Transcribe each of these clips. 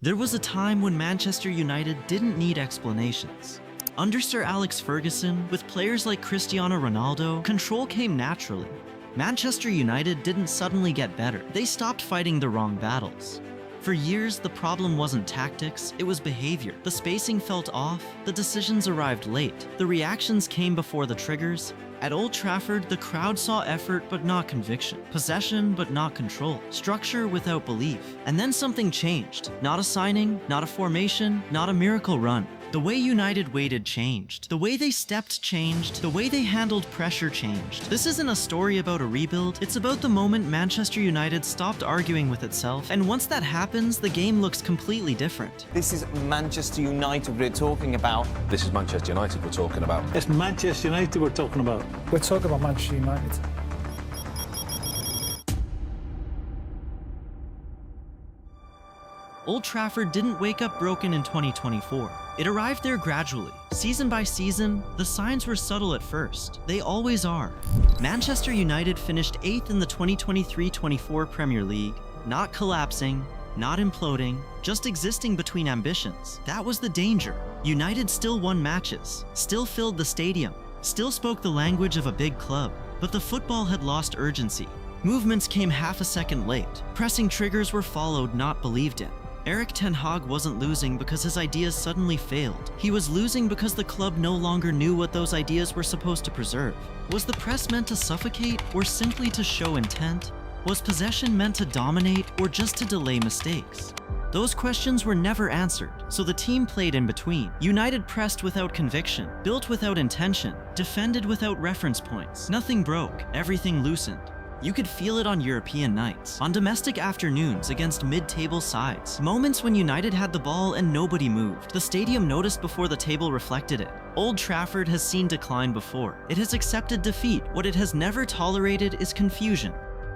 There was a time when Manchester United didn't need explanations. Under Sir Alex Ferguson, with players like Cristiano Ronaldo, control came naturally. Manchester United didn't suddenly get better. They stopped fighting the wrong battles. For years, the problem wasn't tactics, it was behavior. The spacing felt off, the decisions arrived late, the reactions came before the triggers. At Old Trafford, the crowd saw effort but not conviction, possession but not control, structure without belief. And then something changed. Not a signing, not a formation, not a miracle run. The way United waited changed. The way they stepped changed. The way they handled pressure changed. This isn't a story about a rebuild, it's about the moment Manchester United stopped arguing with itself, and once that happens, the game looks completely different. This is Manchester United we're talking about. This is Manchester United we're talking about. It's Manchester United we're talking about. We're talking about Manchester United. Old Trafford didn't wake up broken in 2024. It arrived there gradually. Season by season, the signs were subtle at first. They always are. Manchester United finished 8th in the 2023-24 Premier League, not collapsing, not imploding, just existing between ambitions. That was the danger. United still won matches, still filled the stadium, still spoke the language of a big club, but the football had lost urgency. Movements came half a second late. Pressing triggers were followed, not believed in. Erik ten Hag wasn't losing because his ideas suddenly failed. He was losing because the club no longer knew what those ideas were supposed to preserve. Was the press meant to suffocate or simply to show intent? Was possession meant to dominate or just to delay mistakes? Those questions were never answered, so the team played in between. United pressed without conviction, built without intention, defended without reference points. Nothing broke, everything loosened. You could feel it on European nights, on domestic afternoons against mid-table sides, moments when United had the ball and nobody moved. The stadium noticed before the table reflected it. Old Trafford has seen decline before. It has accepted defeat. What it has never tolerated is confusion.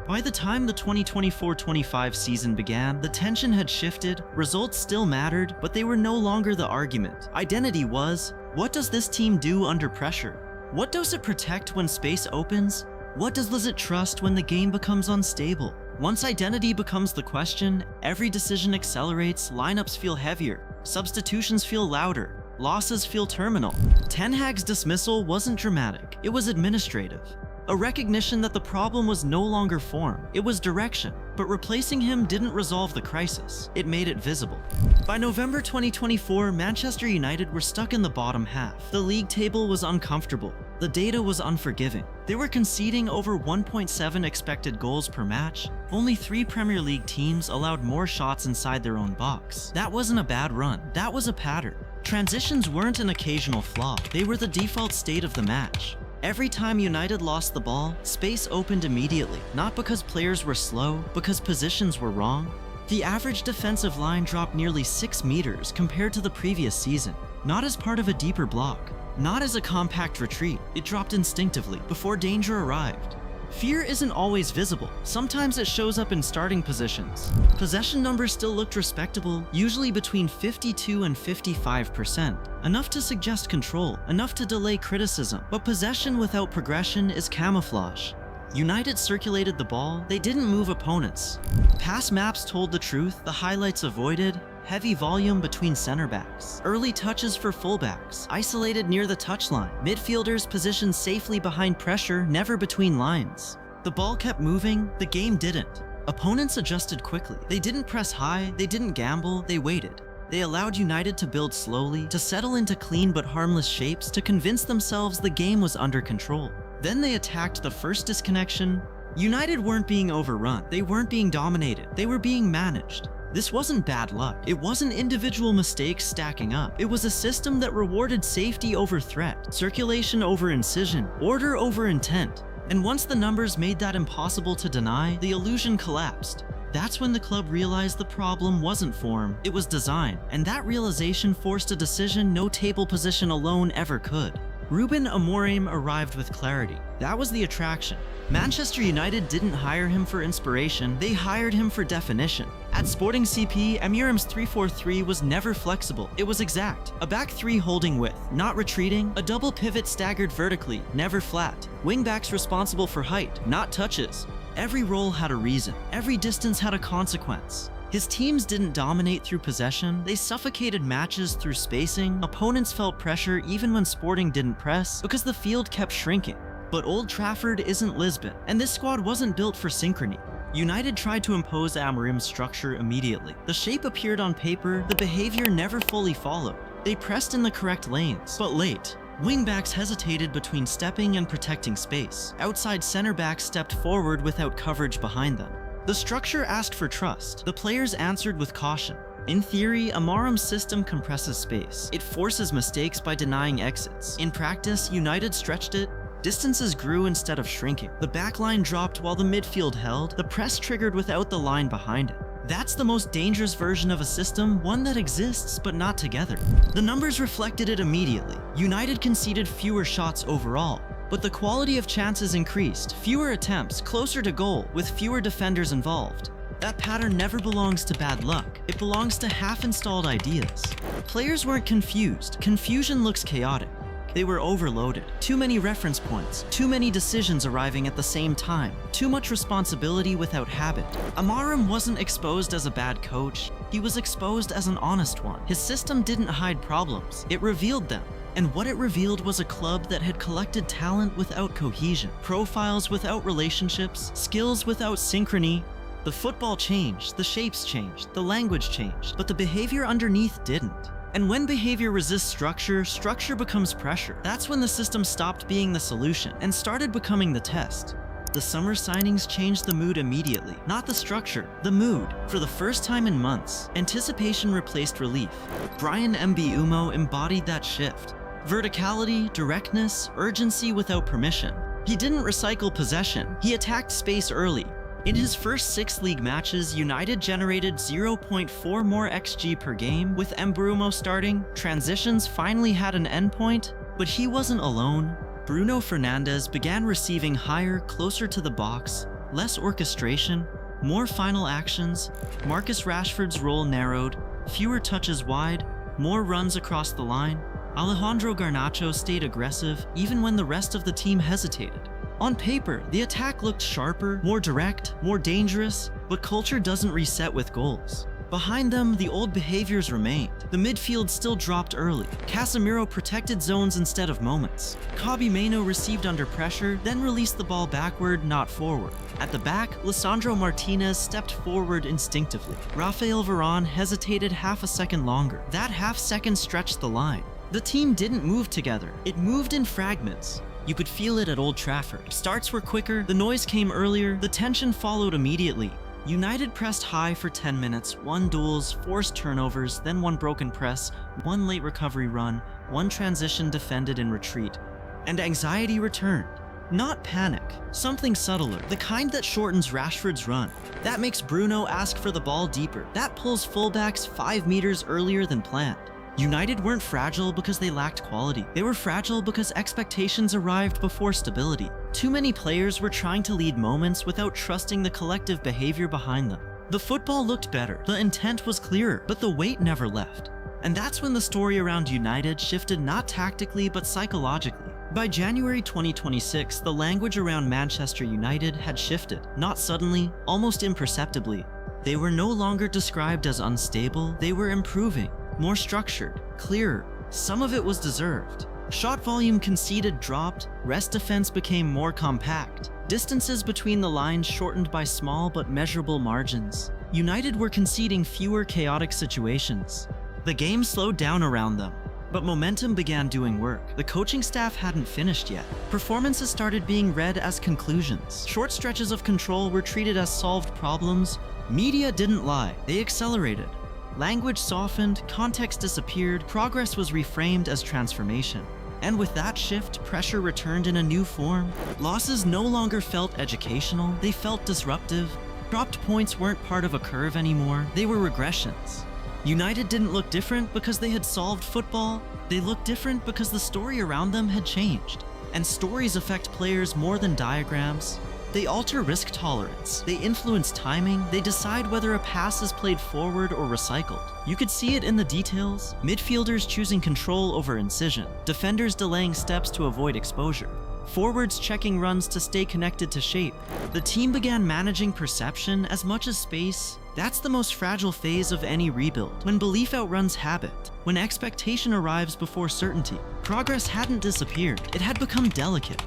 By the time the 2024-25 season began, the tension had shifted, results still mattered, but they were no longer the argument. Identity was, what does this team do under pressure? What does it protect when space opens? What does it trust when the game becomes unstable? Once identity becomes the question, every decision accelerates, lineups feel heavier, substitutions feel louder, losses feel terminal. Ten Hag's dismissal wasn't dramatic, it was administrative. A recognition that the problem was no longer form, it was direction. But replacing him didn't resolve the crisis, it made it visible. By November 2024, Manchester United were stuck in the bottom half. The league table was uncomfortable. The data was unforgiving. They were conceding over 1.7 expected goals per match. Only 3 Premier League teams allowed more shots inside their own box. That wasn't a bad run, that was a pattern. Transitions weren't an occasional flaw, they were the default state of the match. Every time United lost the ball, space opened immediately, not because players were slow, because positions were wrong. The average defensive line dropped nearly 6 meters compared to the previous season, not as part of a deeper block, not as a compact retreat. It dropped instinctively, before danger arrived. Fear isn't always visible. Sometimes it shows up in starting positions. Possession numbers still looked respectable, usually between 52 and 55%. Enough to suggest control, enough to delay criticism. But possession without progression is camouflage. United circulated the ball, they didn't move opponents. Pass maps told the truth, the highlights avoided. Heavy volume between center backs, early touches for fullbacks, isolated near the touchline, midfielders positioned safely behind pressure, never between lines. The ball kept moving, the game didn't. Opponents adjusted quickly. They didn't press high, they didn't gamble, they waited. They allowed United to build slowly, to settle into clean but harmless shapes, to convince themselves the game was under control. Then they attacked the first disconnection. United weren't being overrun, they weren't being dominated, they were being managed. This wasn't bad luck. It wasn't individual mistakes stacking up. It was a system that rewarded safety over threat, circulation over incision, order over intent. And once the numbers made that impossible to deny, the illusion collapsed. That's when the club realized the problem wasn't form, it was design. And that realization forced a decision no table position alone ever could. Ruben Amorim arrived with clarity. That was the attraction. Manchester United didn't hire him for inspiration, they hired him for definition. At Sporting CP, Amorim's 3-4-3 was never flexible, it was exact. A back 3 holding width, not retreating, a double pivot staggered vertically, never flat. Wingbacks responsible for height, not touches. Every role had a reason, every distance had a consequence. His teams didn't dominate through possession, they suffocated matches through spacing. Opponents felt pressure even when Sporting didn't press because the field kept shrinking. But Old Trafford isn't Lisbon, and this squad wasn't built for synchrony. United tried to impose Amorim's structure immediately. The shape appeared on paper, the behavior never fully followed. They pressed in the correct lanes, but late. Wingbacks hesitated between stepping and protecting space. Outside center backs stepped forward without coverage behind them. The structure asked for trust. The players answered with caution. In theory, Amorim's system compresses space. It forces mistakes by denying exits. In practice, United stretched it. Distances grew instead of shrinking. The backline dropped while the midfield held. The press triggered without the line behind it. That's the most dangerous version of a system, one that exists but not together. The numbers reflected it immediately. United conceded fewer shots overall, but the quality of chances increased. Fewer attempts, closer to goal, with fewer defenders involved. That pattern never belongs to bad luck. It belongs to half-installed ideas. Players weren't confused. Confusion looks chaotic. They were overloaded. Too many reference points, too many decisions arriving at the same time, too much responsibility without habit. Amorim wasn't exposed as a bad coach, he was exposed as an honest one. His system didn't hide problems, it revealed them. And what it revealed was a club that had collected talent without cohesion, profiles without relationships, skills without synchrony. The football changed, the shapes changed, the language changed, but the behavior underneath didn't. And when behavior resists structure, structure becomes pressure. That's when the system stopped being the solution and started becoming the test. The summer signings changed the mood immediately. Not the structure, the mood. For the first time in months, anticipation replaced relief. Brian Mbeumo embodied that shift. Verticality, directness, urgency without permission. He didn't recycle possession, he attacked space early. In his first 6 league matches, United generated 0.4 more XG per game. With Mbeumo starting, transitions finally had an endpoint, but he wasn't alone. Bruno Fernandes began receiving higher, closer to the box, less orchestration, more final actions. Marcus Rashford's role narrowed, fewer touches wide, more runs across the line. Alejandro Garnacho stayed aggressive even when the rest of the team hesitated. On paper, the attack looked sharper, more direct, more dangerous, but culture doesn't reset with goals. Behind them, the old behaviors remained. The midfield still dropped early. Casemiro protected zones instead of moments. Kobbie Mainoo received under pressure, then released the ball backward, not forward. At the back, Lisandro Martinez stepped forward instinctively. Raphael Varane hesitated half a second longer. That half second stretched the line. The team didn't move together. It moved in fragments. You could feel it at Old Trafford. Starts were quicker, the noise came earlier, the tension followed immediately. United pressed high for 10 minutes, won duels, forced turnovers, then one broken press, one late recovery run, one transition defended in retreat. And anxiety returned. Not panic, something subtler, the kind that shortens Rashford's run. That makes Bruno ask for the ball deeper. That pulls fullbacks 5 meters earlier than planned. United weren't fragile because they lacked quality. They were fragile because expectations arrived before stability. Too many players were trying to lead moments without trusting the collective behavior behind them. The football looked better, the intent was clearer, but the weight never left. And that's when the story around United shifted not tactically but psychologically. By January 2026, the language around Manchester United had shifted, not suddenly, almost imperceptibly. They were no longer described as unstable, they were improving. More structured, clearer, some of it was deserved. Shot volume conceded dropped, rest defense became more compact. Distances between the lines shortened by small but measurable margins. United were conceding fewer chaotic situations. The game slowed down around them, but momentum began doing work. The coaching staff hadn't finished yet. Performances started being read as conclusions. Short stretches of control were treated as solved problems. Media didn't lie, they accelerated. Language softened, context disappeared, progress was reframed as transformation. And with that shift, pressure returned in a new form. Losses no longer felt educational, they felt disruptive. Dropped points weren't part of a curve anymore, they were regressions. United didn't look different because they had solved football, they looked different because the story around them had changed. And stories affect players more than diagrams. They alter risk tolerance, they influence timing, they decide whether a pass is played forward or recycled. You could see it in the details, midfielders choosing control over incision, defenders delaying steps to avoid exposure, forwards checking runs to stay connected to shape. The team began managing perception as much as space, That's the most fragile phase of any rebuild, when belief outruns habit, when expectation arrives before certainty. Progress hadn't disappeared, it had become delicate.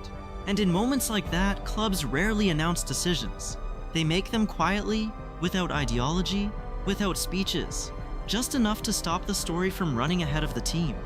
And in moments like that, clubs rarely announce decisions. They make them quietly, without ideology, without speeches, just enough to stop the story from running ahead of the team.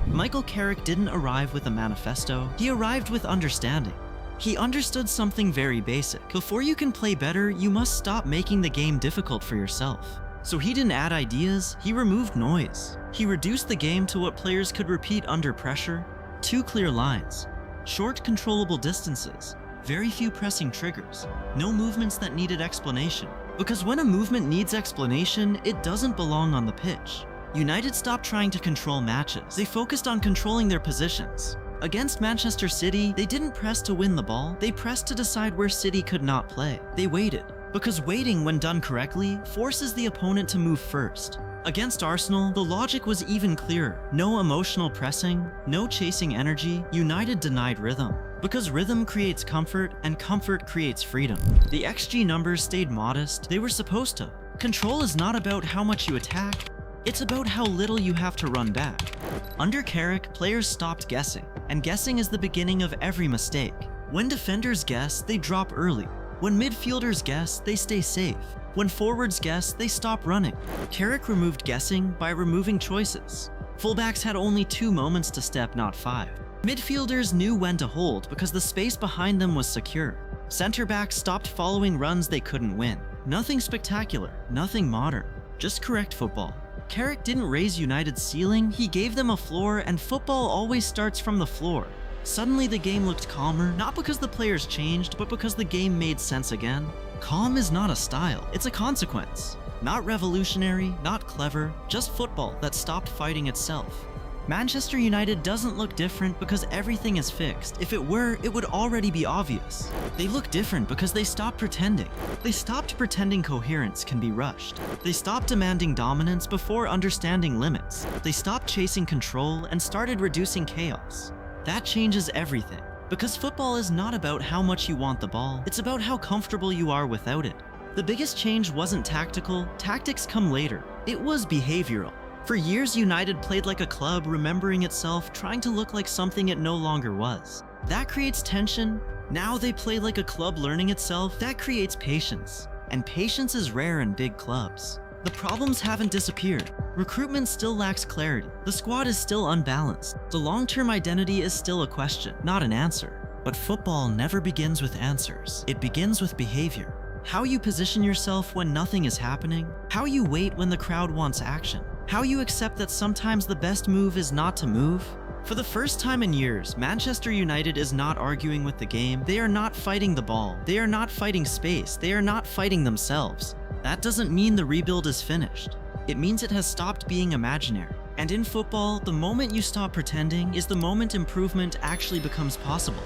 Michael Carrick didn't arrive with a manifesto, he arrived with understanding. He understood something very basic. Before you can play better, you must stop making the game difficult for yourself. So he didn't add ideas, he removed noise. He reduced the game to what players could repeat under pressure. 2 clear lines, short controllable distances, very few pressing triggers, no movements that needed explanation. Because when a movement needs explanation, it doesn't belong on the pitch. United stopped trying to control matches. They focused on controlling their positions. Against Manchester City, they didn't press to win the ball, they pressed to decide where City could not play. They waited, because waiting, when done correctly, forces the opponent to move first. Against Arsenal, the logic was even clearer. No emotional pressing, no chasing energy, United denied rhythm. Because rhythm creates comfort, and comfort creates freedom. The XG numbers stayed modest, they were supposed to. Control is not about how much you attack, it's about how little you have to run back. Under Carrick, players stopped guessing, and guessing is the beginning of every mistake. When defenders guess, they drop early. When midfielders guess, they stay safe. When forwards guess, they stop running. Carrick removed guessing by removing choices. Fullbacks had only 2 moments to step, not 5. Midfielders knew when to hold because the space behind them was secure. Centre-backs stopped following runs they couldn't win. Nothing spectacular, nothing modern, just correct football. Carrick didn't raise United's ceiling, he gave them a floor, and football always starts from the floor. Suddenly the game looked calmer, not because the players changed, but because the game made sense again. Calm is not a style, it's a consequence. Not revolutionary, not clever, just football that stopped fighting itself. Manchester United doesn't look different because everything is fixed. If it were, it would already be obvious. They look different because they stopped pretending. They stopped pretending coherence can be rushed. They stopped demanding dominance before understanding limits. They stopped chasing control and started reducing chaos. That changes everything. Because football is not about how much you want the ball, it's about how comfortable you are without it. The biggest change wasn't tactical, tactics come later. It was behavioral. For years, United played like a club remembering itself, trying to look like something it no longer was. That creates tension. Now they play like a club learning itself. That creates patience. And patience is rare in big clubs. The problems haven't disappeared. Recruitment still lacks clarity. The squad is still unbalanced. The long-term identity is still a question, not an answer. But football never begins with answers. It begins with behavior. How you position yourself when nothing is happening. How you wait when the crowd wants action. How you accept that sometimes the best move is not to move. For the first time in years, Manchester United is not arguing with the game. They are not fighting the ball. They are not fighting space. They are not fighting themselves. That doesn't mean the rebuild is finished. It means it has stopped being imaginary. And in football, the moment you stop pretending is the moment improvement actually becomes possible.